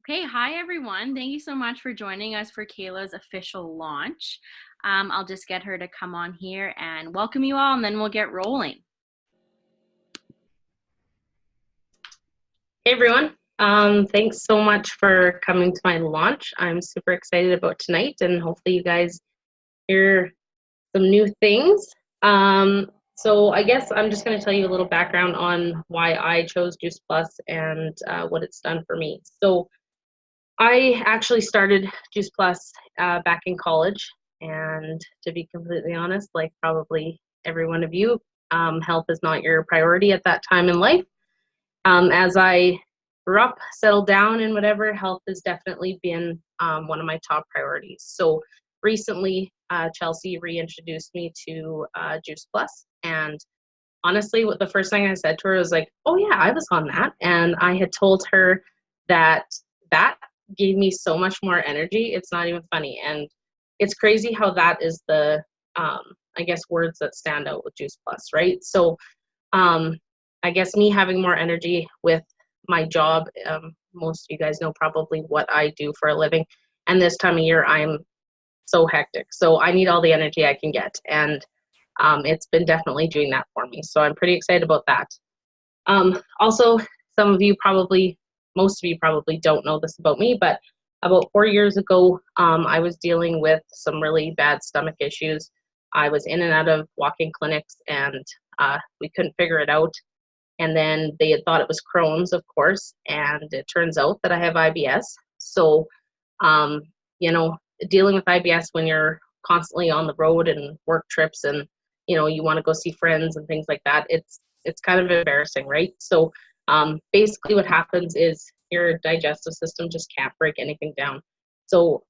Okay, hi everyone. Thank you so much for joining us for Kayla's official launch. I'll just get her to come on here and welcome you all, and then we'll get rolling. Hey everyone. Thanks so much for coming to my launch. I'm super excited about tonight and hopefully you guys hear some new things. So I guess I'm just going to tell you a little background on why I chose Juice Plus and what it's done for me. So I actually started Juice Plus back in college, and to be completely honest, like probably every one of you, health is not your priority at that time in life. As I grew up, settled down, and whatever, health has definitely been one of my top priorities. So recently, Chelsea reintroduced me to Juice Plus, and honestly, what the first thing I said to her was like, "Oh yeah, I was on that," and I had told her that that gave me so much more energy. It's not even funny, and it's crazy how that is the I guess words that stand out with Juice Plus, right? So um, I guess me having more energy with my job, most of you guys know probably what I do for a living. And this time of year, I'm so hectic. So I need all the energy I can get. And it's been definitely doing that for me. So I'm pretty excited about that. Also, some of you probably, most of you probably don't know this about me, but about 4 years ago, I was dealing with some really bad stomach issues. I was in and out of walk-in clinics, and we couldn't figure it out. And then they had thought it was Crohn's, of course, and it turns out that I have IBS. So, um, you know, dealing with IBS when you're constantly on the road and work trips, and you want to go see friends and things like that, it's kind of embarrassing, right? So, basically, what happens is your digestive system just can't break anything down. So,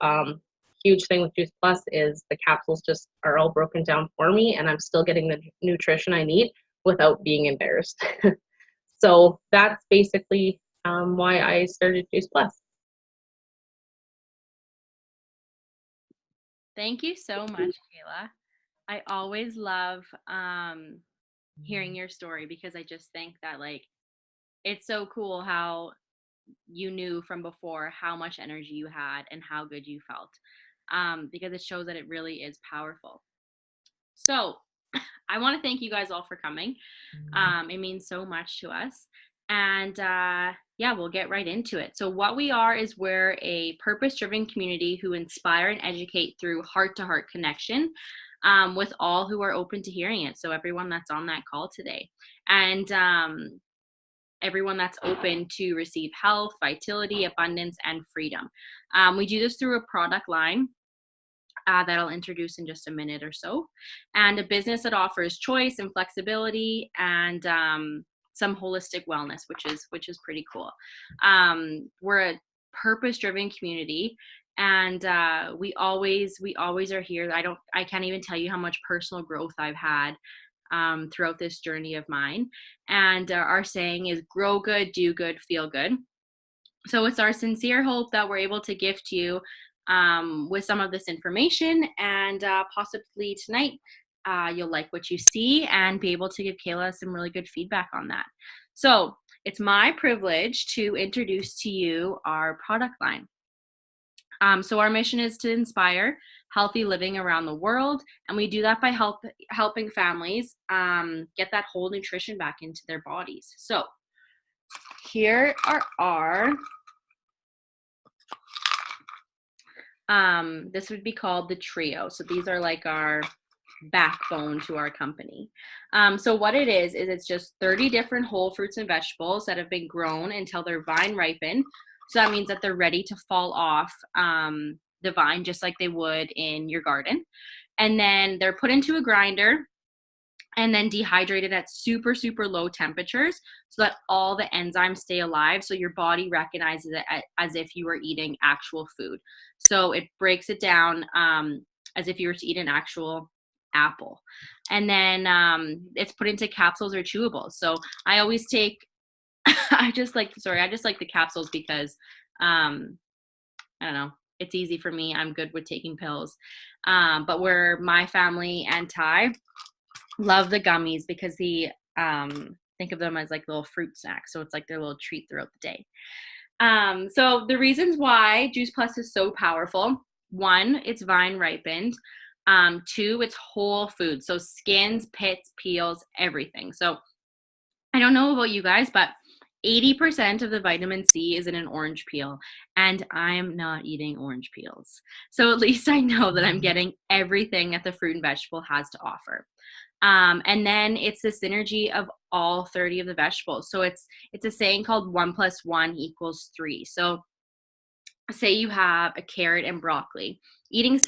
huge thing with Juice Plus is the capsules just are all broken down for me, and I'm still getting the nutrition I need without being embarrassed. So that's basically why I started Juice Plus. Thank you so much, Kayla. I always love hearing your story because I just think that it's so cool how you knew from before how much energy you had and how good you felt, because it shows that it really is powerful. So I want to thank you guys all for coming. It means so much to us. And yeah, we'll get right into it. So, what we are is we're a purpose driven community who inspire and educate through heart to heart connection, with all who are open to hearing it. So, everyone that's on that call today. And everyone that's open to receive health, vitality, abundance, and freedom. We do this through a product line that I'll introduce in just a minute or so, and a business that offers choice and flexibility and some holistic wellness, which is pretty cool. We're a purpose-driven community, and we always are here. I can't even tell you how much personal growth I've had throughout this journey of mine. And our saying is grow good, do good, feel good. So it's our sincere hope that we're able to gift you with some of this information, and possibly tonight you'll like what you see and be able to give Kayla some really good feedback on that. So it's my privilege to introduce to you our product line. So our mission is to inspire healthy living around the world, and we do that by helping families get that whole nutrition back into their bodies. So here are our this would be called the trio. So these are like our backbone to our company. So what it is it's just 30 different whole fruits and vegetables that have been grown until they're vine ripened. So that means that they're ready to fall off the vine, just like they would in your garden. And then they're put into a grinder and then dehydrated at super, super low temperatures so that all the enzymes stay alive. So your body recognizes it as if you were eating actual food. So it breaks it down as if you were to eat an actual apple. And then it's put into capsules or chewables. So I always take, I just like the capsules because, I don't know, it's easy for me. I'm good with taking pills. But where my family and Ty love the gummies because he think of them as like little fruit snacks. So it's like their little treat throughout the day. So the reasons why Juice Plus is so powerful: one, it's vine ripened. Two, it's whole food. So skins, pits, peels, everything. So I don't know about you guys, but 80% of the vitamin C is in an orange peel, and I'm not eating orange peels. So at least I know that I'm getting everything that the fruit and vegetable has to offer. And then it's the synergy of all 30 of the vegetables. So it's a saying called 1 + 1 = 3. So say you have a carrot and broccoli. Eating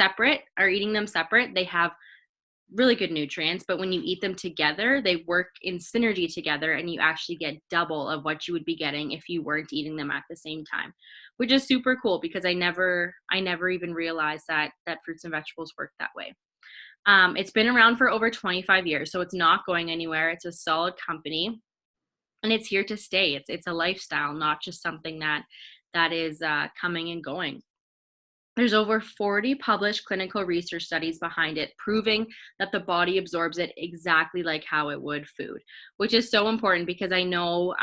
them separate, they have really good nutrients, but when you eat them together, they work in synergy together, and you actually get double of what you would be getting if you weren't eating them at the same time, which is super cool because I never even realized that fruits and vegetables work that way. It's been around for over 25 years, so it's not going anywhere. It's a solid company, and it's here to stay. It's a lifestyle, not just something that is coming and going. There's over 40 published clinical research studies behind it, proving that the body absorbs it exactly like how it would food, which is so important because I know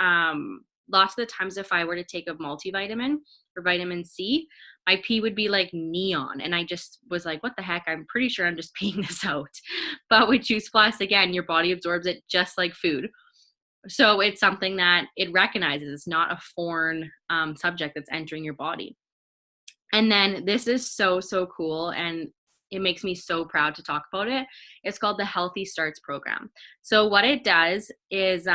lots of the times if I were to take a multivitamin or vitamin C, my pee would be like neon. And I just was like, what the heck? I'm pretty sure I'm just peeing this out. But with Juice Plus, again, your body absorbs it just like food. So it's something that it recognizes. It's not a foreign subject that's entering your body. And then this is so, so cool. And it makes me so proud to talk about it. It's called the Healthy Starts Program. So what it does is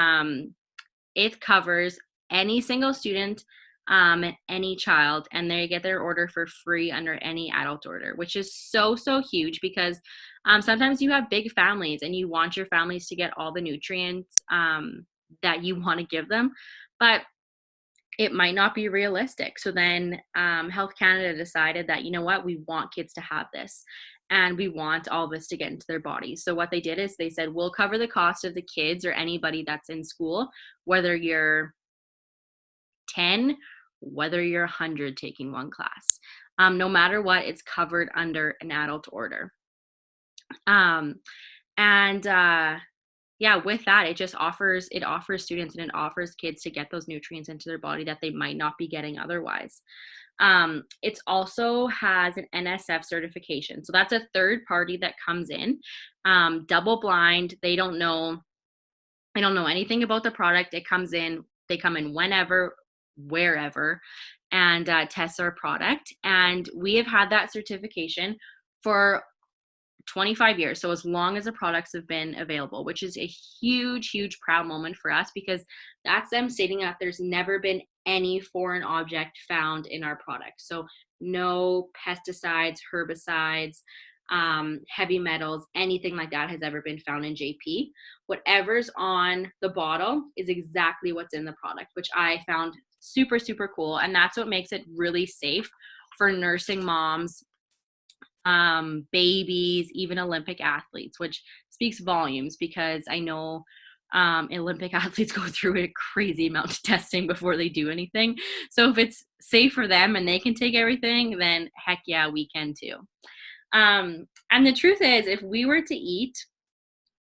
it covers any single student, any child, and they get their order for free under any adult order, which is so, so huge because sometimes you have big families and you want your families to get all the nutrients that you want to give them. But it might not be realistic. So then Health Canada decided that, you know what, we want kids to have this and we want all this to get into their bodies. So what they did is they said, we'll cover the cost of the kids or anybody that's in school, whether you're 10, whether you're 100 taking one class. No matter what, it's covered under an adult order. Um, and yeah, with that, it offers students and it offers kids to get those nutrients into their body that they might not be getting otherwise. It also has an NSF certification. So that's a third party that comes in, double blind. They don't know anything about the product. They come in whenever, wherever, and test our product. And we have had that certification for 25 years. So as long as the products have been available, which is a huge, huge proud moment for us because that's them stating that there's never been any foreign object found in our product. So no pesticides, herbicides, heavy metals, anything like that has ever been found in JP. Whatever's on the bottle is exactly what's in the product, which I found super, super cool. And that's what makes it really safe for nursing moms, babies, even Olympic athletes, which speaks volumes because I know Olympic athletes go through a crazy amount of testing before they do anything. So if it's safe for them and they can take everything, then heck yeah, we can too. And the truth is, if we were to eat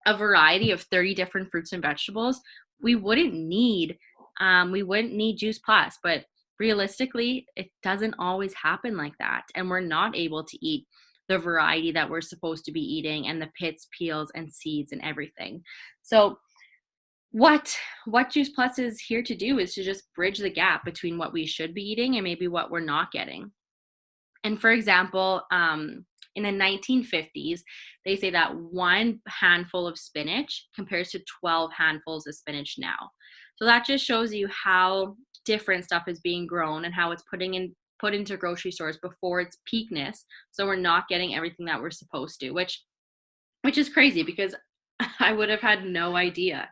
a variety of 30 different fruits and vegetables, we wouldn't need Juice Plus. But realistically, it doesn't always happen like that, and we're not able to eat the variety that we're supposed to be eating and the pits, peels, and seeds and everything. So what Juice Plus is here to do is to just bridge the gap between what we should be eating and maybe what we're not getting. And for example, in the 1950s, they say that one handful of spinach compares to 12 handfuls of spinach now. So that just shows you how different stuff is being grown and how it's put into grocery stores before its peakness. So we're not getting everything that we're supposed to, which is crazy because I would have had no idea.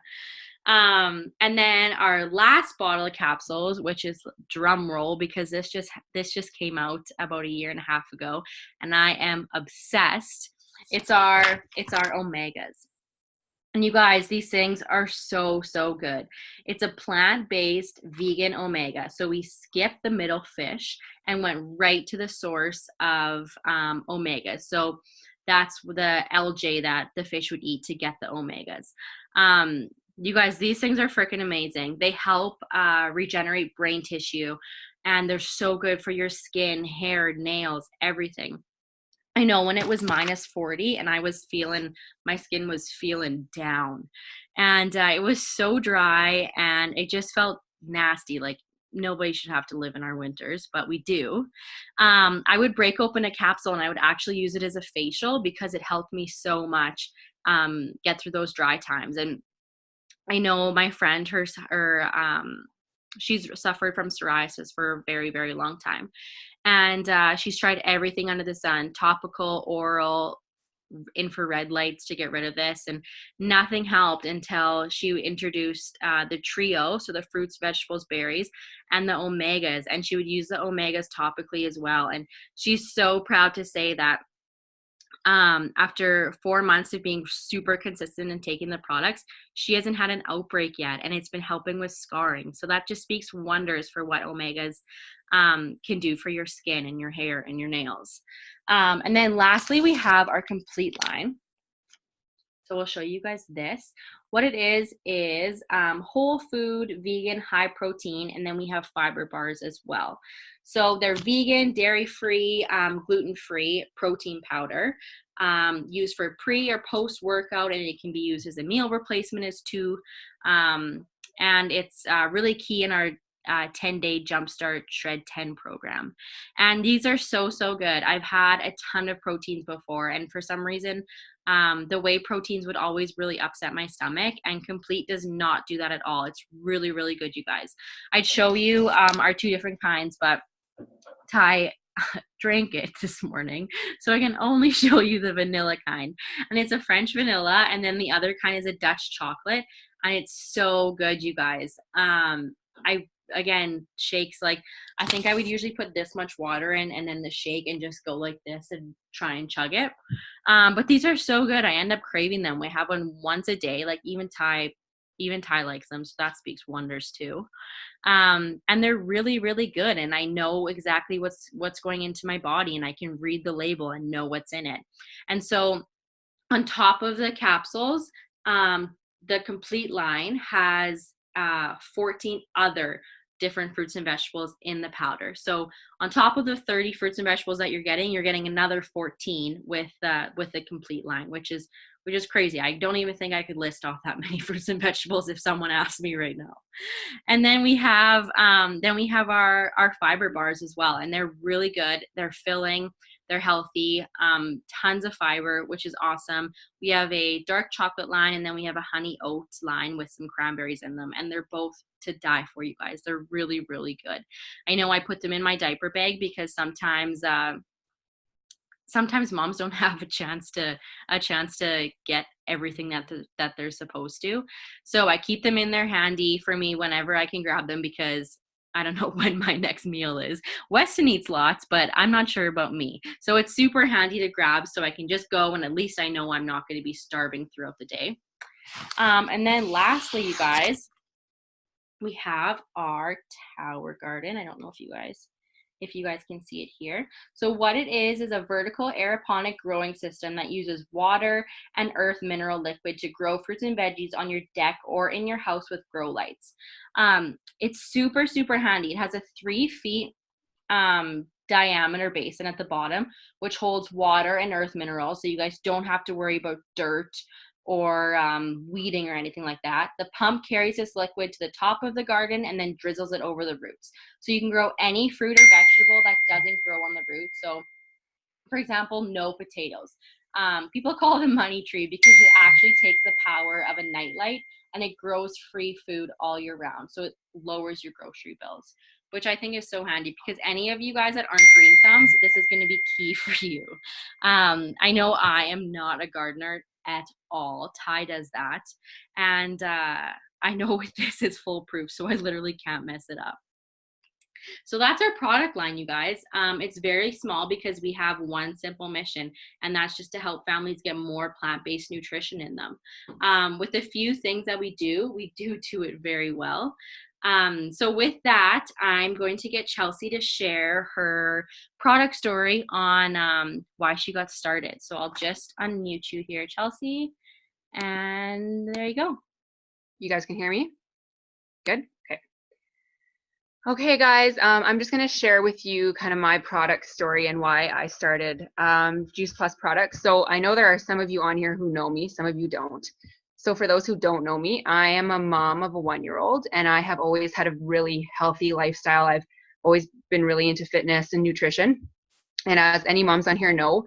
And then our last bottle of capsules, which is drum roll because this just came out about a year and a half ago, and I am obsessed. It's our omegas. And you guys, these things are so, so good. It's a plant-based vegan omega. So we skipped the middle fish and went right to the source of omega. So that's the LJ that the fish would eat to get the omegas. You guys, these things are freaking amazing. They help regenerate brain tissue and they're so good for your skin, hair, nails, everything. I know when it was -40 and I was feeling, my skin was feeling down, and it was so dry and it just felt nasty. Like nobody should have to live in our winters, but we do. I would break open a capsule and I would actually use it as a facial because it helped me so much get through those dry times. And I know my friend, she's suffered from psoriasis for a very, very long time. And she's tried everything under the sun, topical, oral, infrared lights to get rid of this. And nothing helped until she introduced the trio. So the fruits, vegetables, berries, and the omegas. And she would use the omegas topically as well. And she's so proud to say that after 4 months of being super consistent and taking the products, she hasn't had an outbreak yet, and it's been helping with scarring. So that just speaks wonders for what omegas can do for your skin and your hair and your nails. And then lastly, we have our complete line. So we'll show you guys this. What it is whole food, vegan, high protein, and then we have fiber bars as well. So they're vegan, dairy-free, gluten-free protein powder, used for pre or post-workout, and it can be used as a meal replacement as too. And it's really key in our 10-day Jumpstart Shred 10 program. And these are so, so good. I've had a ton of proteins before, and for some reason, the whey proteins would always really upset my stomach, and Complete does not do that at all. It's really, really good, you guys. I'd show you our two different kinds, but Ty drank it this morning, so I can only show you the vanilla kind. And it's a French vanilla, and then the other kind is a Dutch chocolate, and it's so good, you guys. I again shakes, like I think I would usually put this much water in and then the shake and just go like this and try and chug it. But these are so good. I end up craving them. We have one once a day. Like even Ty likes them, so that speaks wonders too. And they're really, really good. And I know exactly what's going into my body, and I can read the label and know what's in it. And so on top of the capsules, the complete line has 14 other different fruits and vegetables in the powder. So on top of the 30 fruits and vegetables that you're getting another 14 with the complete line, which is crazy. I don't even think I could list off that many fruits and vegetables if someone asked me right now. And then we have our fiber bars as well, and they're really good. They're filling, they're healthy, tons of fiber, which is awesome. We have a dark chocolate line, and then we have a honey oats line with some cranberries in them, and they're both to die for, you guys. They're really, really good. I know I put them in my diaper bag because sometimes moms don't have a chance to get everything that they're supposed to. So I keep them in there handy for me whenever I can grab them, because I don't know when my next meal is. Weston eats lots, but I'm not sure about me. So it's super handy to grab, so I can just go and at least I know I'm not going to be starving throughout the day. And then lastly, you guys, we have our tower garden. I don't know if you guys can see it here. So what it is a vertical aeroponic growing system that uses water and earth mineral liquid to grow fruits and veggies on your deck or in your house with grow lights. It's super, super handy. It has a 3 feet diameter basin at the bottom, which holds water and earth minerals, so you guys don't have to worry about dirt or weeding or anything like that. The pump carries this liquid to the top of the garden and then drizzles it over the roots. So you can grow any fruit or vegetable that doesn't grow on the roots. So for example, no potatoes. People call it a money tree because it actually takes the power of a nightlight and it grows free food all year round. So it lowers your grocery bills, which I think is so handy, because any of you guys that aren't green thumbs, this is going to be key for you. I know I am not a gardener at all. Ty does that. And I know with this it's foolproof, so I literally can't mess it up. So that's our product line, you guys. It's very small because we have one simple mission, and that's just to help families get more plant-based nutrition in them. With a few things that we do it very well. So with that, I'm going to get Chelsea to share her product story on why she got started. So I'll just unmute you here, Chelsea, and there you go. You guys can hear me? Good? Okay. Okay, guys, I'm just going to share with you kind of my product story and why I started Juice Plus products. So I know there are some of you on here who know me, some of you don't. So for those who don't know me, I am a mom of a 1-year-old, and I have always had a really healthy lifestyle. I've always been really into fitness and nutrition. And as any moms on here know,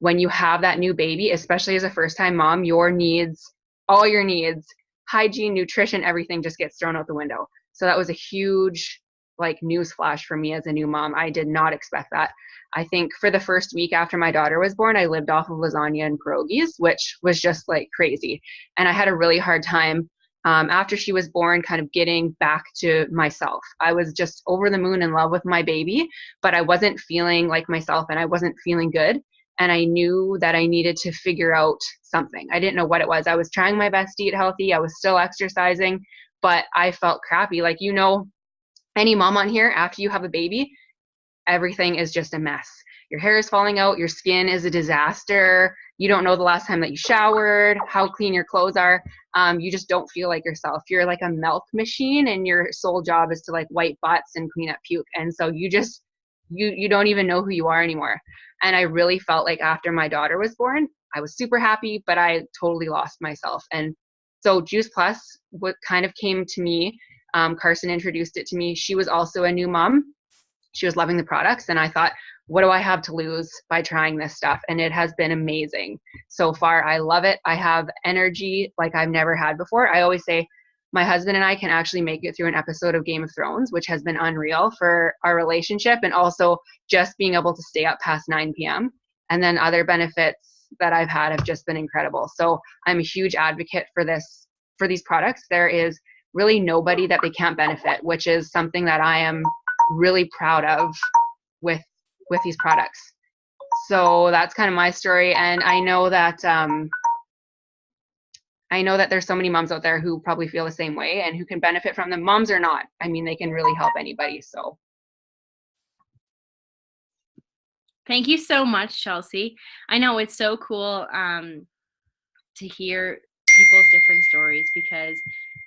when you have that new baby, especially as a first time mom, your needs, all your needs, hygiene, nutrition, everything just gets thrown out the window. So that was a huge like news flash for me as a new mom. I did not expect that. I think for the first week after my daughter was born, I lived off of lasagna and pierogies, which was just like crazy. And I had a really hard time after she was born, kind of getting back to myself. I was just over the moon in love with my baby, but I wasn't feeling like myself and I wasn't feeling good. And I knew that I needed to figure out something. I didn't know what it was. I was trying my best to eat healthy. I was still exercising, but I felt crappy. Like, any mom on here, after you have a baby, everything is just a mess. Your hair is falling out, your skin is a disaster. You don't know the last time that you showered, how clean your clothes are. You just don't feel like yourself. You're like a milk machine, and your sole job is to like wipe butts and clean up puke. And so you don't even know who you are anymore. And I really felt like after my daughter was born, I was super happy, but I totally lost myself. And so Juice Plus, what kind of came to me, Carson introduced it to me. She was also a new mom. She was loving the products, and I thought, what do I have to lose by trying this stuff? And it has been amazing so far. I love it. I have energy like I've never had before. I always say my husband and I can actually make it through an episode of Game of Thrones, which has been unreal for our relationship, and also just being able to stay up past 9 p.m. And then other benefits that I've had have just been incredible. So I'm a huge advocate for these products. There is really nobody that they can't benefit, which is something that I am really proud of with these products. So that's kind of my story, and I know that there's so many moms out there who probably feel the same way and who can benefit from them. Moms or not, I mean, they can really help anybody. So Thank you so much, Chelsea. I know it's so cool to hear people's different stories because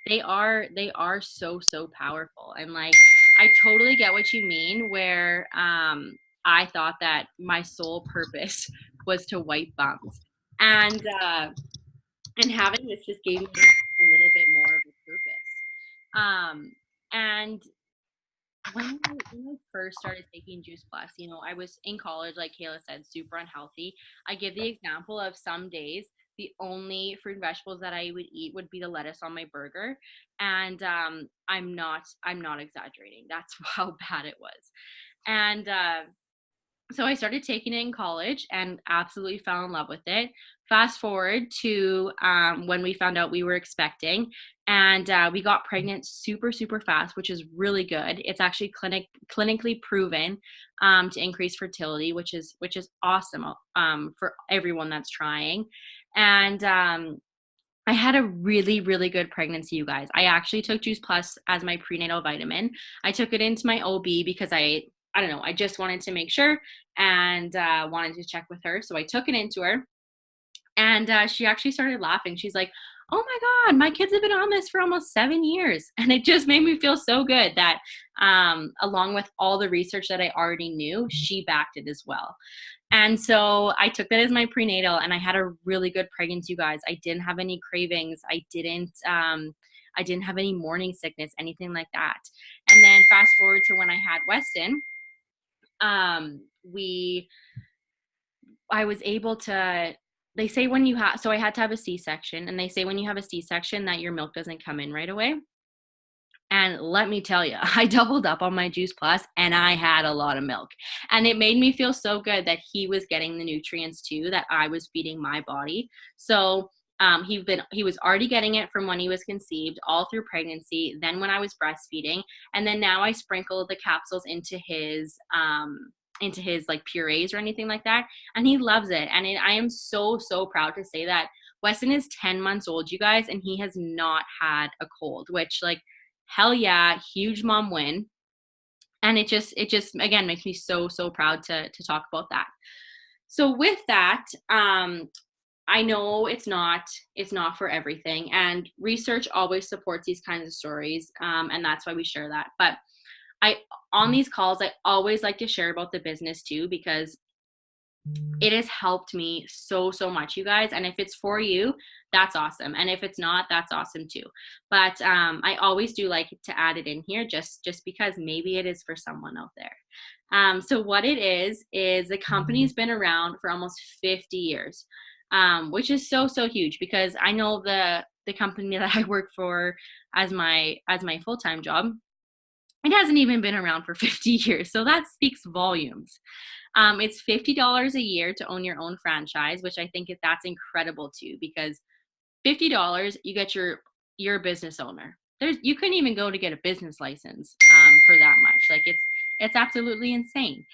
they are so powerful. And like I totally get what you mean where I thought that my sole purpose was to wipe bums. And having this just gave me a little bit more of a purpose. And when I first started taking Juice Plus, I was in college, like Kayla said, super unhealthy. I give the example of some days the only fruit and vegetables that I would eat would be the lettuce on my burger, and I'm not exaggerating. That's how bad it was, and so I started taking it in college and absolutely fell in love with it. Fast forward to when we found out we were expecting, and we got pregnant super fast, which is really good. It's actually clinically proven to increase fertility, which is awesome for everyone that's trying. And I had a really good pregnancy, you guys. I actually took Juice Plus as my prenatal vitamin. I took it into my OB because I don't know, I just wanted to make sure and wanted to check with her. So I took it into her, and she actually started laughing. She's like, "Oh my God, my kids have been on this for almost 7 years." And it just made me feel so good that along with all the research that I already knew, she backed it as well. And so I took that as my prenatal, and I had a really good pregnancy, you guys. I didn't have any cravings. I didn't have any morning sickness, anything like that. And then fast forward to when I had Weston, we I was able to, they say when you have, so I had to have a C-section, and they say when you have a C-section that your milk doesn't come in right away. And let me tell you, I doubled up on my Juice Plus and I had a lot of milk. And it made me feel so good that he was getting the nutrients too that I was feeding my body. So he was already getting it from when he was conceived, all through pregnancy, then when I was breastfeeding, and then now I sprinkle the capsules into his like purees or anything like that, and he loves it. And I am so proud to say that Weston is 10 months old, you guys, and he has not had a cold, which like hell yeah, huge mom win. And it just again makes me so proud to talk about that. So with that, I know it's not for everything, and research always supports these kinds of stories, and that's why we share that. But On these calls, I always like to share about the business too, because it has helped me so much, you guys. And if it's for you, that's awesome, and if it's not, that's awesome too. But I always do like to add it in here, just because maybe it is for someone out there. So what it is the company's been around for almost 50 years, which is so huge, because I know the company that I work for as my full-time job, it hasn't even been around for 50 years. So that speaks volumes. It's $50 a year to own your own franchise, which I think that's incredible too, because $50, you get your business owner. You couldn't even go to get a business license for that much. Like it's absolutely insane.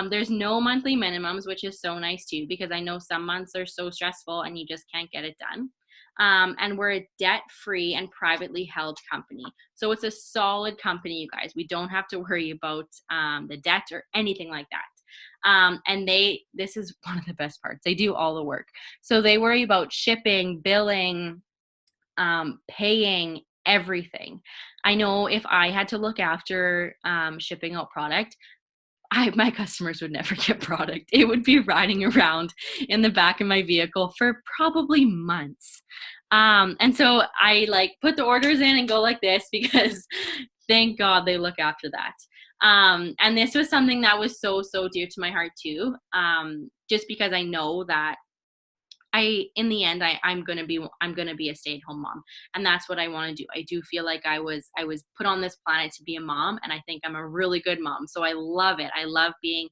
There's no monthly minimums, which is so nice too, because I know some months are so stressful and you just can't get it done. And we're a debt-free and privately held company. So it's a solid company, you guys. We don't have to worry about the debt or anything like that. And this is one of the best parts. They do all the work. So they worry about shipping, billing, paying, everything. I know if I had to look after shipping out product, my customers would never get product. It would be riding around in the back of my vehicle for probably months. And so I like put the orders in and go like this, because thank God they look after that. And this was something that was so dear to my heart too. Just because I know that in the end, I'm going to be a stay-at-home mom. And that's what I want to do. I do feel like I was put on this planet to be a mom, and I think I'm a really good mom. So I love it. I love being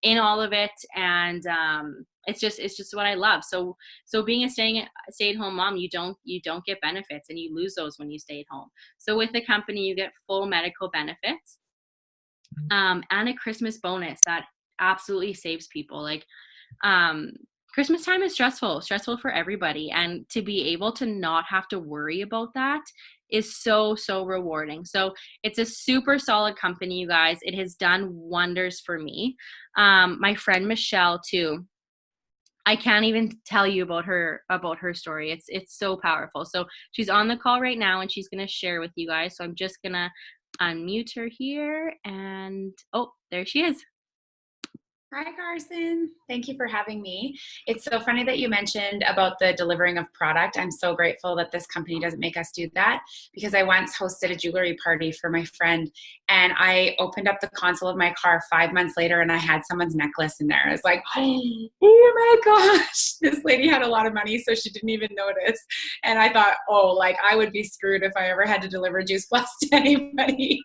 in all of it. And, it's just what I love. So being a stay-at-home mom, you don't get benefits, and you lose those when you stay at home. So with the company, you get full medical benefits, and a Christmas bonus that absolutely saves people. Like, Christmas time is stressful for everybody. And to be able to not have to worry about that is so rewarding. So it's a super solid company, you guys. It has done wonders for me. My friend Michelle too. I can't even tell you about her story. It's so powerful. So she's on the call right now, and she's going to share with you guys. So I'm just going to unmute her here, and oh, there she is. Hi, Carson. Thank you for having me. It's so funny that you mentioned about the delivering of product. I'm so grateful that this company doesn't make us do that, because I once hosted a jewelry party for my friend, and I opened up the console of my car 5 months later and I had someone's necklace in there. I was like, oh my gosh, this lady had a lot of money, so she didn't even notice. And I thought, oh, like I would be screwed if I ever had to deliver Juice Plus to anybody.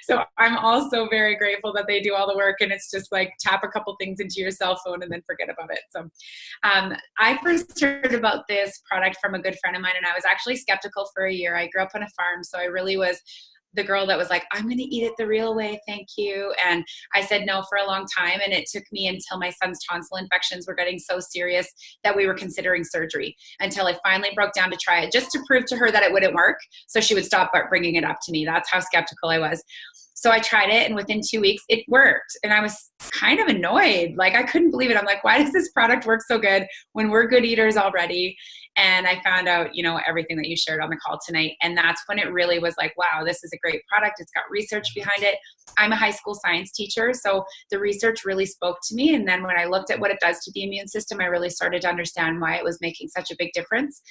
So I'm also very grateful that they do all the work, and it's just like tap a couple things into your cell phone and then forget about it. So I first heard about this product from a good friend of mine, and I was actually skeptical for a year. I grew up on a farm, so I really was the girl that was like, I'm going to eat it the real way, thank you. And I said no for a long time, and it took me until my son's tonsil infections were getting so serious that we were considering surgery, until I finally broke down to try it, just to prove to her that it wouldn't work, so she would stop bringing it up to me. That's how skeptical I was. So I tried it, and within 2 weeks it worked. And I was kind of annoyed. Like, I couldn't believe it. I'm like, why does this product work so good when we're good eaters already? And I found out, everything that you shared on the call tonight. And that's when it really was like, wow, this is a great product. It's got research behind it. I'm a high school science teacher, so the research really spoke to me. And then when I looked at what it does to the immune system, I really started to understand why it was making such a big difference.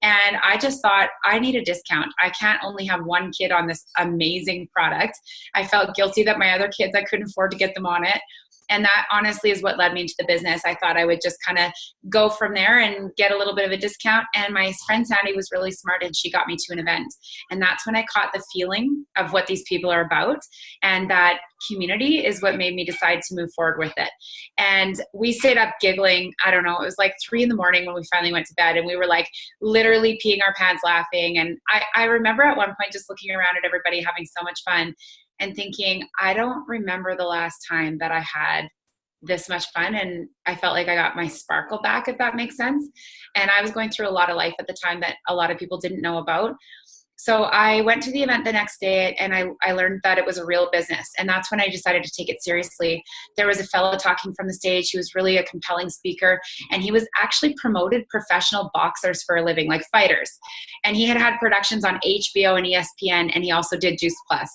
And I just thought, I need a discount. I can't only have one kid on this amazing product. I felt guilty that my other kids, I couldn't afford to get them on it. And that honestly is what led me into the business. I thought I would just kind of go from there and get a little bit of a discount. And my friend Sandy was really smart, and she got me to an event. And that's when I caught the feeling of what these people are about. And that community is what made me decide to move forward with it. And we stayed up giggling. I don't know, it was like 3 a.m. when we finally went to bed, and we were like literally peeing our pants laughing. And I remember at one point just looking around at everybody having so much fun and thinking, I don't remember the last time that I had this much fun. And I felt like I got my sparkle back, if that makes sense. And I was going through a lot of life at the time that a lot of people didn't know about. So I went to the event the next day, and I learned that it was a real business. And that's when I decided to take it seriously. There was a fellow talking from the stage who was really a compelling speaker, and he was actually promoted professional boxers for a living, like fighters. And he had productions on HBO and ESPN, and he also did Juice Plus.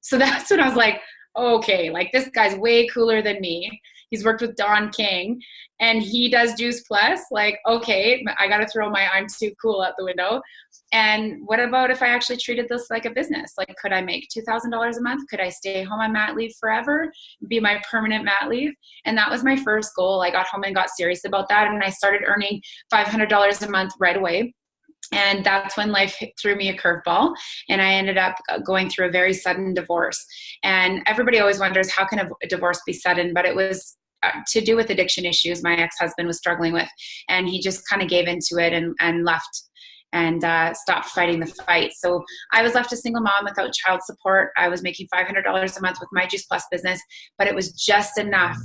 So that's when I was like, okay, like this guy's way cooler than me. He's worked with Don King and he does Juice Plus. Like, okay, I got to throw my I'm too cool out the window. And what about if I actually treated this like a business? Like, could I make $2,000 a month? Could I stay home on mat leave forever, be my permanent mat leave? And that was my first goal. I got home and got serious about that. And I started earning $500 a month right away. And that's when life threw me a curveball, and I ended up going through a very sudden divorce. And everybody always wonders, how can a divorce be sudden? But it was to do with addiction issues my ex-husband was struggling with, and he just kind of gave into it and left and stopped fighting the fight. So I was left a single mom without child support. I was making $500 a month with my Juice Plus business, but it was just enough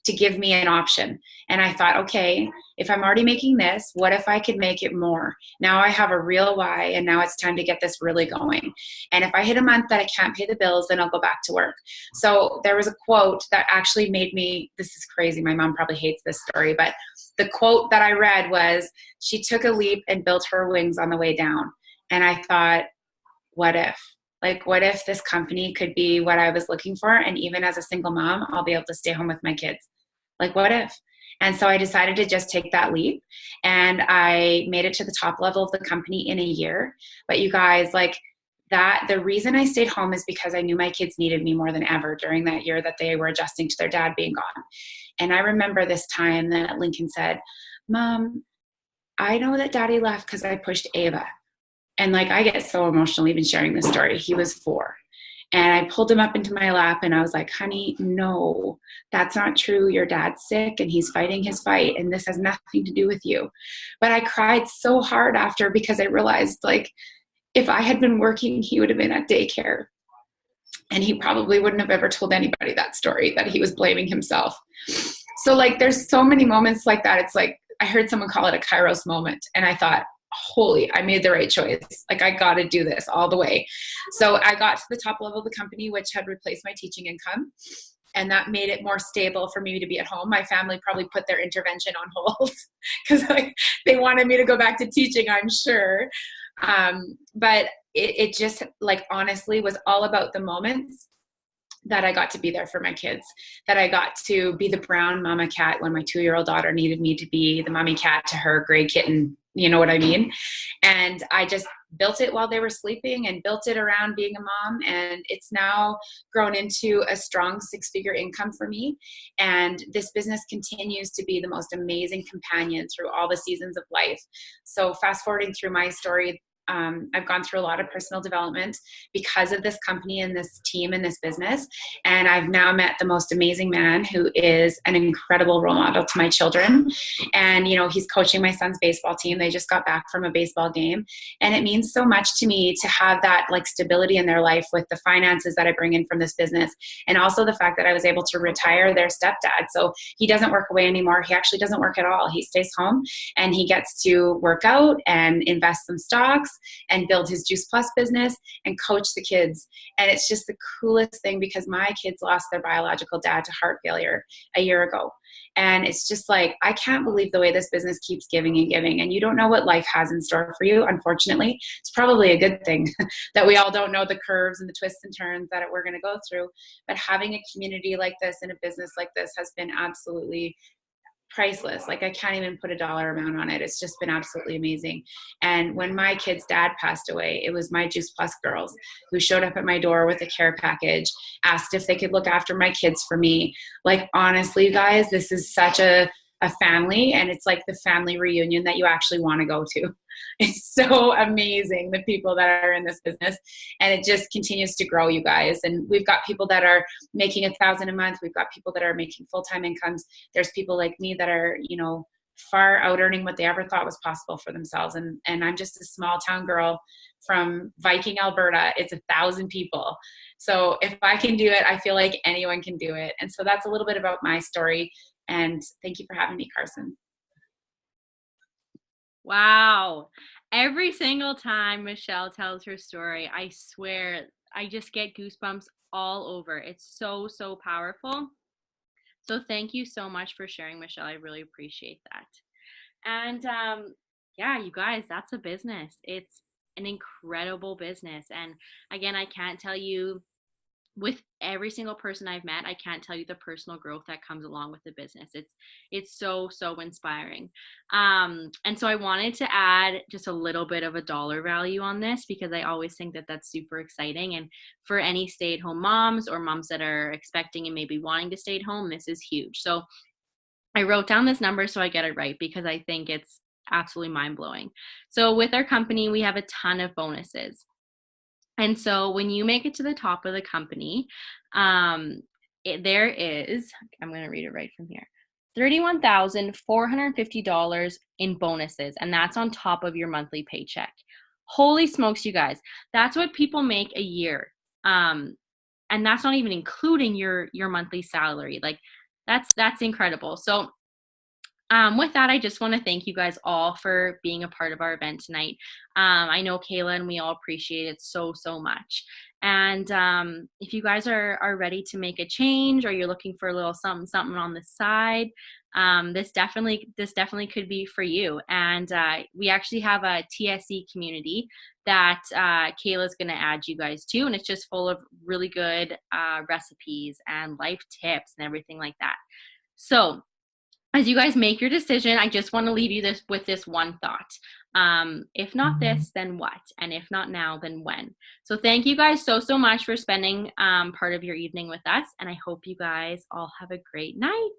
to give me an option. And I thought, okay, if I'm already making this, what if I could make it more? Now I have a real why, and now it's time to get this really going. And if I hit a month that I can't pay the bills, then I'll go back to work. So there was a quote that actually made me, this is crazy, my mom probably hates this story, but the quote that I read was, she took a leap and built her wings on the way down. And I thought, what if? Like, what if this company could be what I was looking for? And even as a single mom, I'll be able to stay home with my kids. Like, what if? And so I decided to just take that leap, and I made it to the top level of the company in a year. But you guys, like, that, the reason I stayed home is because I knew my kids needed me more than ever during that year that they were adjusting to their dad being gone. And I remember this time that Lincoln said, Mom, I know that Daddy left because I pushed Ava. And like, I get so emotional even sharing this story. He was 4. And I pulled him up into my lap and I was like, honey, no, that's not true. Your dad's sick and he's fighting his fight, and this has nothing to do with you. But I cried so hard after, because I realized, like, if I had been working, he would have been at daycare. And he probably wouldn't have ever told anybody that story, that he was blaming himself. So like, there's so many moments like that. It's like, I heard someone call it a Kairos moment. And I thought, holy, I made the right choice. Like, I got to do this all the way. So I got to the top level of the company, which had replaced my teaching income. And that made it more stable for me to be at home. My family probably put their intervention on hold because like, they wanted me to go back to teaching, I'm sure. But it just, like, honestly was all about the moments that I got to be there for my kids, that I got to be the brown mama cat when my 2-year-old daughter needed me to be the mommy cat to her gray kitten. You know what I mean? And I just built it while they were sleeping and built it around being a mom. And it's now grown into a strong 6-figure income for me. And this business continues to be the most amazing companion through all the seasons of life. So fast forwarding through my story, I've gone through a lot of personal development because of this company and this team and this business. And I've now met the most amazing man who is an incredible role model to my children. And, you know, he's coaching my son's baseball team. They just got back from a baseball game. And it means so much to me to have that, like, stability in their life with the finances that I bring in from this business. And also the fact that I was able to retire their stepdad. So he doesn't work away anymore. He actually doesn't work at all. He stays home and he gets to work out and invest some stocks and build his Juice Plus business and coach the kids. And it's just the coolest thing, because my kids lost their biological dad to heart failure a year ago. And it's just like, I can't believe the way this business keeps giving and giving. And you don't know what life has in store for you. Unfortunately, it's probably a good thing that we all don't know the curves and the twists and turns that we're going to go through. But having a community like this and a business like this has been absolutely priceless. Like, I can't even put a dollar amount on it. It's just been absolutely amazing. And when my kid's dad passed away, it was my Juice Plus girls who showed up at my door with a care package, asked if they could look after my kids for me. Like, honestly, you guys, this is such a family, and it's like the family reunion that you actually want to go to. It's so amazing, the people that are in this business, and it just continues to grow, you guys. And we've got people that are making $1,000 a month. We've got people that are making full-time incomes. There's people like me that are, you know, far out earning what they ever thought was possible for themselves. And I'm just a small town girl from Viking, Alberta. It's 1,000 people. So if I can do it, I feel like anyone can do it. And so that's a little bit about my story. And thank you for having me, Carson. Wow. Every single time Michelle tells her story, I swear, I just get goosebumps all over. It's so, so powerful. So thank you so much for sharing, Michelle. I really appreciate that. And yeah, you guys, that's a business. It's an incredible business. And again, I can't tell you with every single person I've met, I can't tell you the personal growth that comes along with the business. It's so, so inspiring. And so I wanted to add just a little bit of a dollar value on this, because I always think that that's super exciting. And for any stay-at-home moms or moms that are expecting and maybe wanting to stay at home, this is huge. So I wrote down this number so I get it right, because I think it's absolutely mind-blowing. So with our company, we have a ton of bonuses. And so when you make it to the top of the company, there is, I'm going to read it right from here, $31,450 in bonuses. And that's on top of your monthly paycheck. Holy smokes, you guys. That's what people make a year. And that's not even including your monthly salary. Like that's incredible. So with that, I just want to thank you guys all for being a part of our event tonight. I know Kayla and we all appreciate it so, so much. And if you guys are ready to make a change, or you're looking for a little something on the side, this definitely could be for you. And we actually have a TSE community that Kayla's going to add you guys to, and it's just full of really good recipes and life tips and everything like that. So as you guys make your decision, I just want to leave you with this one thought. If not this, then what? And if not now, then when? So thank you guys so, so much for spending part of your evening with us. And I hope you guys all have a great night.